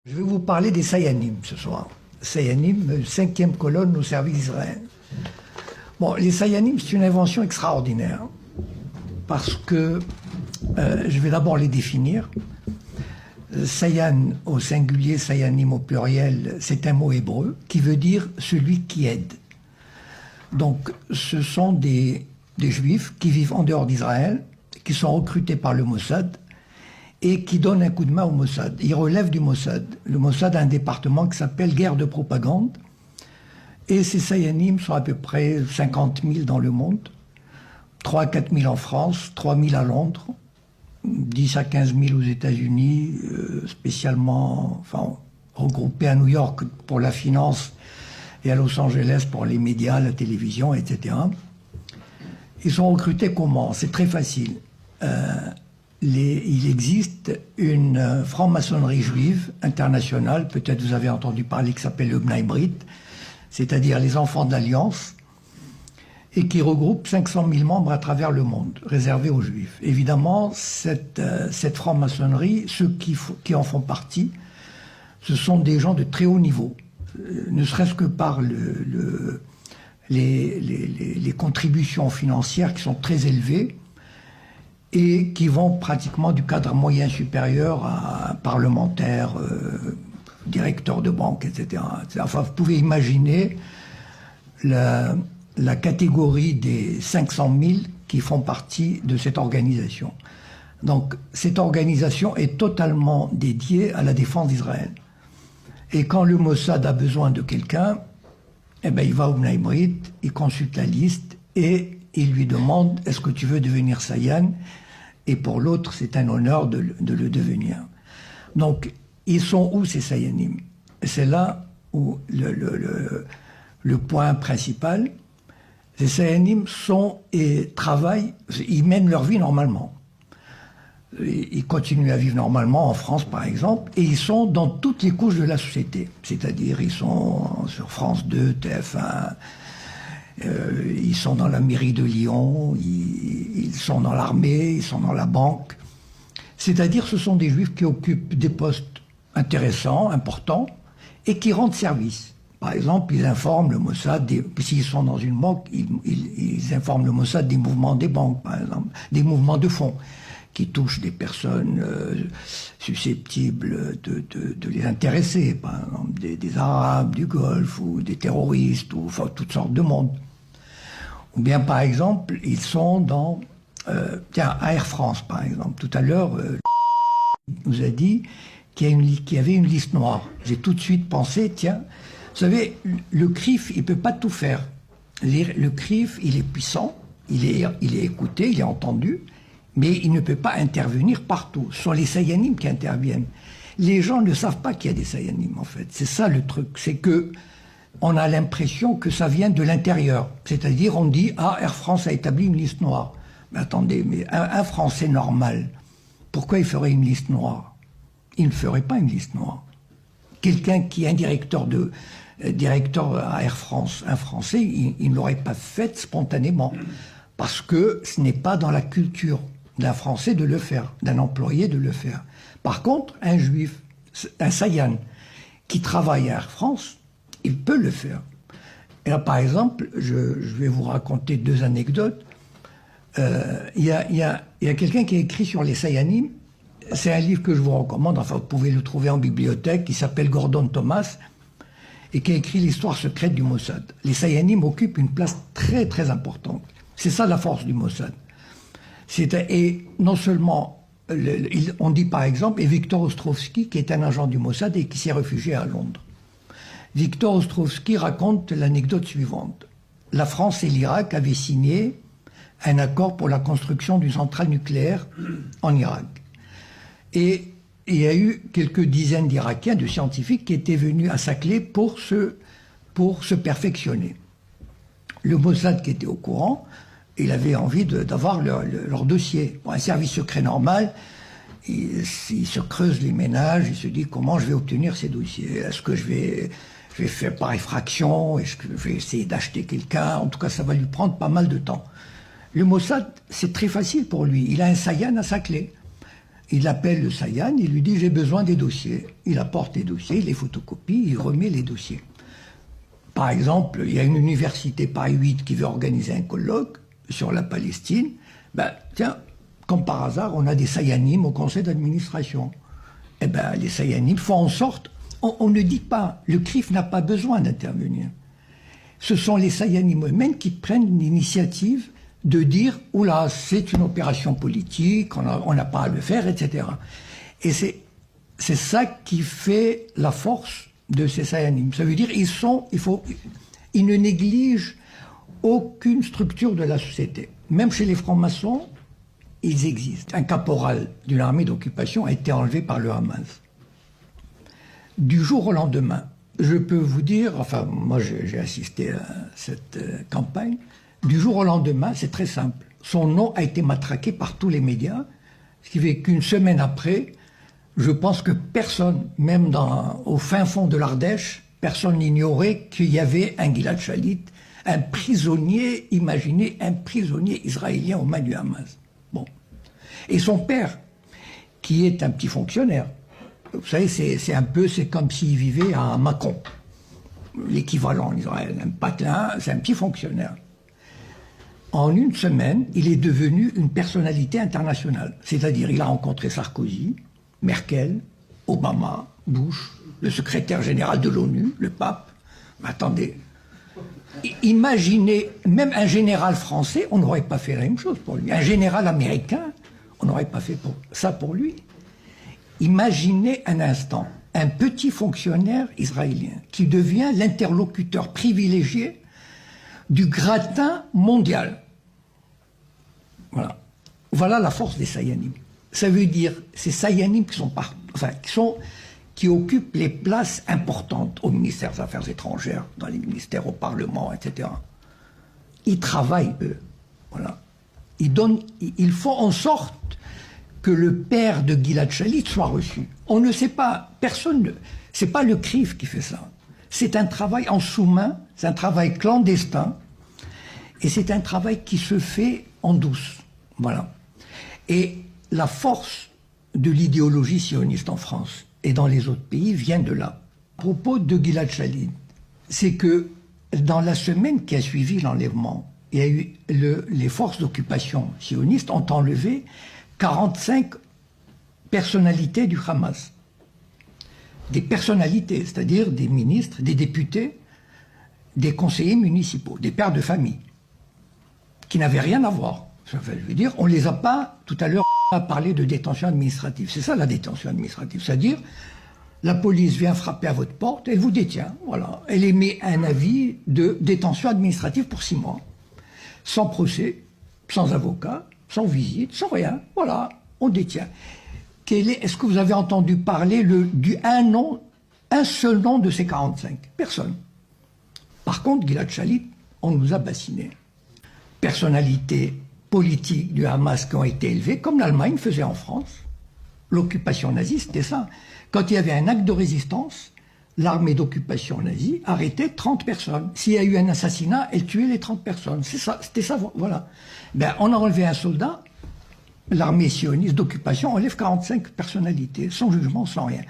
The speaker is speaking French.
Je vais vous parler des Sayanim ce soir. Sayanim, 5e colonne au service d'Israël. Bon, les Sayanim, c'est une invention extraordinaire parce que je vais d'abord les définir. Sayan au singulier, Sayanim au pluriel, c'est un mot hébreu qui veut dire celui qui aide. Donc, ce sont des Juifs qui vivent en dehors d'Israël, qui sont recrutés par le Mossad et qui donnent un coup de main au Mossad. Ils relèvent du Mossad. Le Mossad a un département qui s'appelle guerre de propagande. Et ces Sayanim sont à peu près 50 000 dans le monde, 3 à 4 000 en France, 3 000 à Londres, 10 à 15 000 aux États-Unis, spécialement regroupés à New York pour la finance et à Los Angeles pour les médias, la télévision, etc. Ils sont recrutés comment? C'est très facile. Il existe une franc-maçonnerie juive internationale, peut-être vous avez entendu parler, qui s'appelle le Bnei Brit, c'est-à-dire les enfants de l'Alliance, et qui regroupe 500 000 membres à travers le monde, réservés aux Juifs. Évidemment, cette franc-maçonnerie, ceux qui en font partie, ce sont des gens de très haut niveau, ne serait-ce que par les contributions financières qui sont très élevées et qui vont pratiquement du cadre moyen supérieur à parlementaire, directeur de banque, etc. Enfin, vous pouvez imaginer la catégorie des 500 000 qui font partie de cette organisation. Donc, cette organisation est totalement dédiée à la défense d'Israël. Et quand le Mossad a besoin de quelqu'un, eh ben, il va au Bnei Brit, il consulte la liste et il lui demande « Est-ce que tu veux devenir Sayan ?» Et pour l'autre, c'est un honneur de le devenir. Donc, ils sont où ces Sayanim? C'est là où le point principal. Les Sayanim sont et travaillent, ils mènent leur vie normalement. Ils continuent à vivre normalement en France, par exemple, et ils sont dans toutes les couches de la société. C'est-à-dire, ils sont sur France 2, TF1, ils sont dans la mairie de Lyon, ils sont dans l'armée, ils sont dans la banque. C'est-à-dire, ce sont des Juifs qui occupent des postes intéressants, importants, et qui rendent service. Par exemple, ils informent le Mossad, s'ils sont dans une banque, ils informent le Mossad des mouvements des banques, par exemple, des mouvements de fonds qui touchent des personnes susceptibles de les intéresser, par exemple des Arabes, du Golfe, ou des terroristes, ou enfin toutes sortes de monde. Ou bien, par exemple, ils sont dans... tiens, à Air France, par exemple. Tout à l'heure, nous a dit qu'il y avait une liste noire. J'ai tout de suite pensé, tiens, vous savez, le CRIF, il ne peut pas tout faire. Le CRIF, il est puissant, il est écouté, il est entendu, mais il ne peut pas intervenir partout. Ce sont les Sayanim qui interviennent. Les gens ne savent pas qu'il y a des Sayanim, en fait. C'est ça le truc, c'est que on a l'impression que ça vient de l'intérieur. C'est-à-dire, on dit, ah, Air France a établi une liste noire. Mais attendez, mais un Français normal, pourquoi il ferait une liste noire? Il ne ferait pas une liste noire. Quelqu'un qui est un directeur à Air France, un Français, il ne l'aurait pas fait spontanément. Parce que ce n'est pas dans la culture d'un Français de le faire, d'un employé de le faire. Par contre, un Juif, un Sayan, qui travaille à Air France, il peut le faire. Et là, par exemple, je vais vous raconter 2 anecdotes. Il y a quelqu'un qui a écrit sur les Sayanim. C'est un livre que je vous recommande, enfin vous pouvez le trouver en bibliothèque, qui s'appelle Gordon Thomas, et qui a écrit l'histoire secrète du Mossad. Les Sayanim occupent une place très très importante. C'est ça la force du Mossad. Et non seulement, on dit par exemple, et Victor Ostrovsky, qui est un agent du Mossad et qui s'est réfugié à Londres. Victor Ostrovsky raconte l'anecdote suivante. La France et l'Irak avaient signé un accord pour la construction d'une centrale nucléaire en Irak. Et il y a eu quelques dizaines d'Irakiens, de scientifiques, qui étaient venus à Saclay pour se perfectionner. Le Mossad, qui était au courant, il avait envie d'avoir leur dossier. Pour un service secret normal, il se creuse les ménages, il se dit comment je vais obtenir ces dossiers. Est-ce que je vais faire par effraction? Est-ce que je vais essayer d'acheter quelqu'un? En tout cas, ça va lui prendre pas mal de temps. Le Mossad, c'est très facile pour lui. Il a un Sayan à Saclay. Il appelle le Sayan, il lui dit « j'ai besoin des dossiers ». Il apporte les dossiers, il les photocopie, il remet les dossiers. Par exemple, il y a une université Paris 8 qui veut organiser un colloque sur la Palestine. Ben, tiens, comme par hasard, on a des Sayanim au conseil d'administration. Eh ben, les Sayanim font en sorte... On ne dit pas, le CRIF n'a pas besoin d'intervenir. Ce sont les Sayanim eux-mêmes qui prennent l'initiative de dire « Oula, c'est une opération politique, on n'a pas à le faire, etc. » Et c'est ça qui fait la force de ces Sayanim. Ça veut dire ils ne négligent aucune structure de la société. Même chez les francs-maçons, ils existent. Un caporal d'une armée d'occupation a été enlevé par le Hamas. Du jour au lendemain, je peux vous dire, enfin, moi j'ai assisté à cette campagne, du jour au lendemain, c'est très simple. Son nom a été matraqué par tous les médias, ce qui fait qu'une semaine après, je pense que personne, même au fin fond de l'Ardèche, personne n'ignorait qu'il y avait un Gilad Shalit, un prisonnier, imaginez, un prisonnier israélien aux mains du Hamas. Bon. Et son père, qui est un petit fonctionnaire, vous savez, c'est comme s'il vivait à Mâcon, l'équivalent en Israël, un patelin, c'est un petit fonctionnaire. En une semaine, il est devenu une personnalité internationale. C'est-à-dire, il a rencontré Sarkozy, Merkel, Obama, Bush, le secrétaire général de l'ONU, le pape. Mais attendez, imaginez, même un général français, on n'aurait pas fait la même chose pour lui. Un général américain, on n'aurait pas fait ça pour lui. Imaginez un instant, un petit fonctionnaire israélien qui devient l'interlocuteur privilégié du gratin mondial. Voilà. Voilà la force des Sayanim. Ça veut dire, ces Sayanim qui occupent les places importantes au ministère des Affaires étrangères, dans les ministères, au Parlement, etc. Ils travaillent, eux. Voilà. Ils font en sorte que le père de Gilad Shalit soit reçu. On ne sait pas, c'est pas le CRIF qui fait ça. C'est un travail en sous-main, c'est un travail clandestin, et c'est un travail qui se fait en douce. Voilà. Et la force de l'idéologie sioniste en France et dans les autres pays vient de là. À propos de Gilad Shalit, c'est que dans la semaine qui a suivi l'enlèvement, il y a eu les forces d'occupation sionistes ont enlevé 45 personnalités du Hamas. Des personnalités, c'est-à-dire des ministres, des députés, des conseillers municipaux, des pères de famille, qui n'avaient rien à voir. Je veux dire, on ne les a pas, tout à l'heure, on a parlé de détention administrative. C'est ça la détention administrative, c'est-à-dire la police vient frapper à votre porte, elle vous détient, voilà. Elle émet un avis de détention administrative pour 6 mois, sans procès, sans avocat, sans visite, sans rien, voilà, on détient. Est-ce que vous avez entendu parler un seul nom de ces 45? Personne. Par contre, Gilad Shalit, on nous a bassinés. Personnalités politiques du Hamas qui ont été élevées, comme l'Allemagne faisait en France. L'occupation nazie, c'était ça. Quand il y avait un acte de résistance, l'armée d'occupation nazie arrêtait 30 personnes. S'il y a eu un assassinat, elle tuait les 30 personnes. C'est ça, c'était ça, voilà. Ben, on a enlevé un soldat, l'armée sioniste d'occupation enlève 45 personnalités, sans jugement, sans rien.